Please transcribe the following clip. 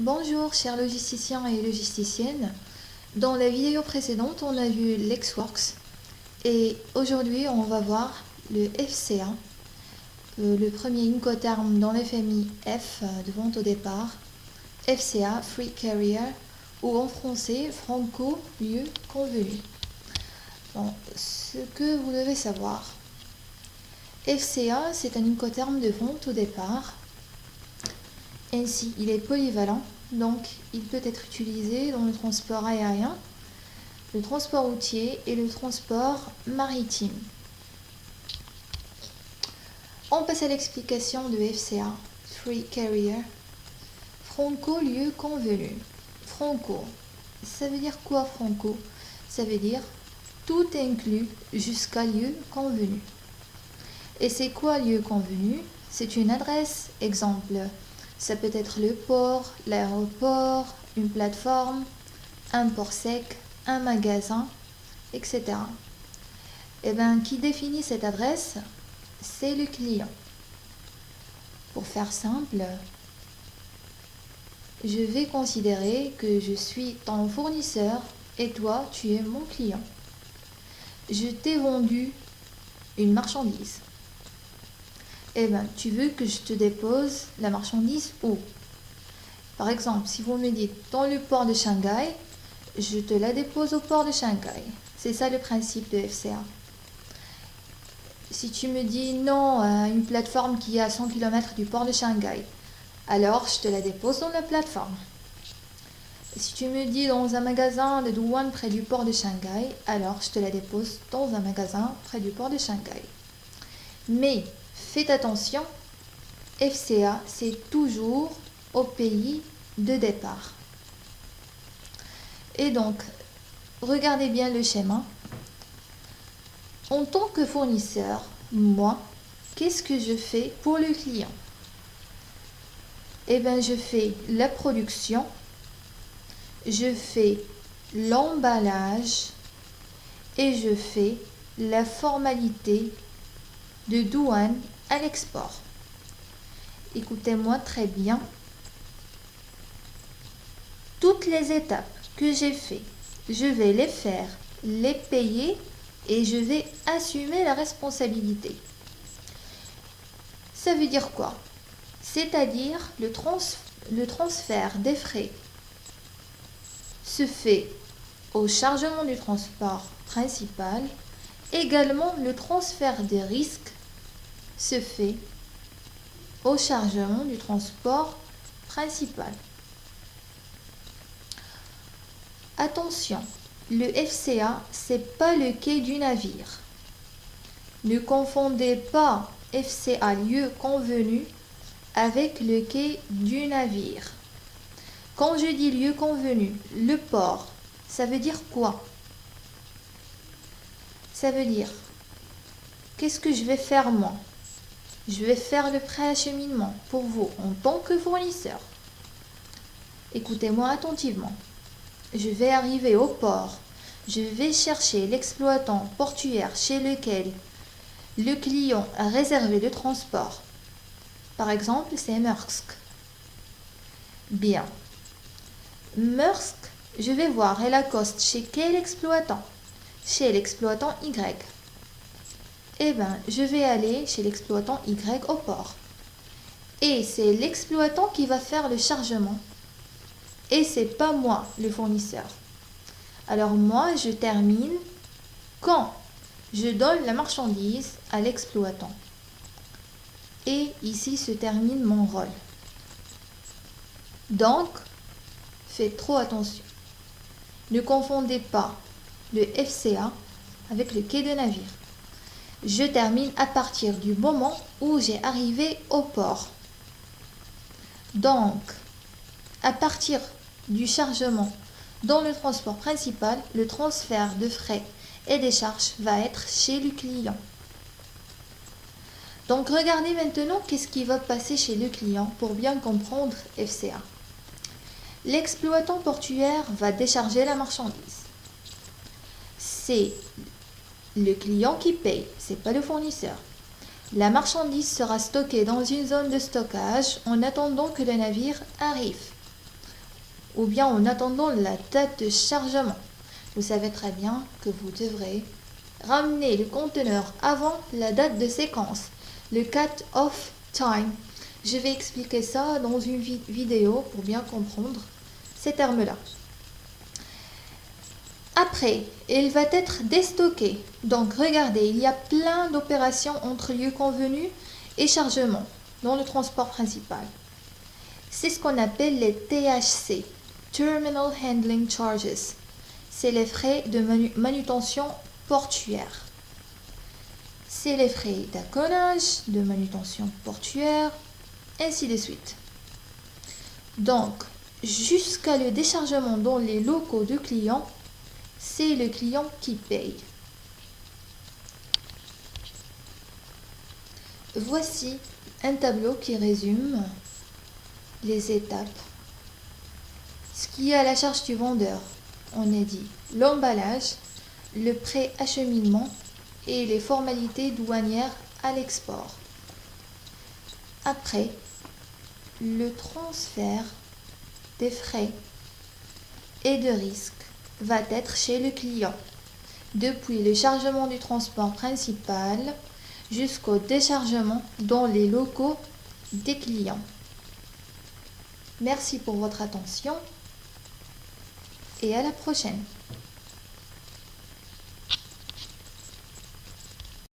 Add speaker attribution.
Speaker 1: Bonjour chers logisticiens et logisticiennes. Dans la vidéo précédente, on a vu Lexworks et aujourd'hui on va voir le FCA, le premier Incoterm dans les familles F de vente au départ, FCA, Free Carrier, ou en français, Franco, lieu convenu. Bon, ce que vous devez savoir, FCA c'est un Incoterm de vente au départ. Ainsi, il est polyvalent, donc il peut être utilisé dans le transport aérien, le transport routier et le transport maritime. On passe à l'explication de FCA, Free Carrier. Franco, lieu convenu. Franco, ça veut dire quoi Franco? Ça veut dire tout inclus jusqu'à lieu convenu. Et c'est quoi lieu convenu? C'est une adresse, exemple. Ça peut être le port, l'aéroport, une plateforme, un port sec, un magasin, etc. Et bien, qui définit cette adresse? C'est le client. Pour faire simple, je vais considérer que je suis ton fournisseur et toi, tu es mon client. Je t'ai vendu une marchandise. Eh bien, tu veux que je te dépose la marchandise où? Par exemple, si vous me dites dans le port de Shanghai, je te la dépose au port de Shanghai. C'est ça le principe de FCA. Si tu me dis non à une plateforme qui est à 100 km du port de Shanghai, alors je te la dépose dans la plateforme. Si tu me dis dans un magasin de douane près du port de Shanghai, alors je te la dépose dans un magasin près du port de Shanghai. Mais faites attention, FCA, c'est toujours au pays de départ. Et donc, regardez bien le schéma. En tant que fournisseur, moi, qu'est-ce que je fais pour le client? Eh bien, je fais la production, je fais l'emballage et je fais la formalité de douane à l'export. Écoutez-moi très bien. Toutes les étapes que j'ai faites, je vais les faire, les payer et je vais assumer la responsabilité. Ça veut dire quoi? C'est-à-dire le transfert des frais se fait au chargement du transport principal. Également, le transfert des risques se fait au chargement du transport principal. Attention, le FCA, c'est pas le quai du navire. Ne confondez pas FCA lieu convenu avec le quai du navire. Quand je dis lieu convenu, le port, ça veut dire quoi? Ça veut dire, qu'est-ce que je vais faire moi? Je vais faire le préacheminement pour vous en tant que fournisseur. Écoutez-moi attentivement. Je vais arriver au port. Je vais chercher l'exploitant portuaire chez lequel le client a réservé le transport. Par exemple, c'est Maersk. Bien. Maersk, je vais voir, elle accoste chez quel exploitant? Chez l'exploitant Y. Eh bien, je vais aller chez l'exploitant Y au port. Et c'est l'exploitant qui va faire le chargement. Et c'est pas moi, le fournisseur. Alors moi, je termine quand je donne la marchandise à l'exploitant. Et ici se termine mon rôle. Donc, faites trop attention. Ne confondez pas le FCA avec le quai de navire. Je termine à partir du moment où j'ai arrivé au port. Donc, à partir du chargement dans le transport principal, le transfert de frais et des charges va être chez le client. Donc regardez maintenant qu'est-ce qui va passer chez le client pour bien comprendre FCA. L'exploitant portuaire va décharger la marchandise. C'est le client qui paye, c'est pas le fournisseur. La marchandise sera stockée dans une zone de stockage en attendant que le navire arrive. ou bien en attendant la date de chargement. Vous savez très bien que vous devrez ramener le conteneur avant la date de séquence, le cut-off time. Je vais expliquer ça dans une vidéo pour bien comprendre ces termes-là. Après, il va être déstocké. Donc, regardez, il y a plein d'opérations entre lieu convenu et chargement dans le transport principal. C'est ce qu'on appelle les THC, Terminal Handling Charges. C'est les frais de manutention portuaire. C'est les frais d'accolage, de manutention portuaire, ainsi de suite. Donc, jusqu'à le déchargement dans les locaux du client, c'est le client qui paye. Voici un tableau qui résume les étapes. Ce qui est à la charge du vendeur, on a dit l'emballage, le pré-acheminement et les formalités douanières à l'export. Après, le transfert des frais et de risques va être chez le client, depuis le chargement du transport principal jusqu'au déchargement dans les locaux des clients. Merci pour votre attention et à la prochaine.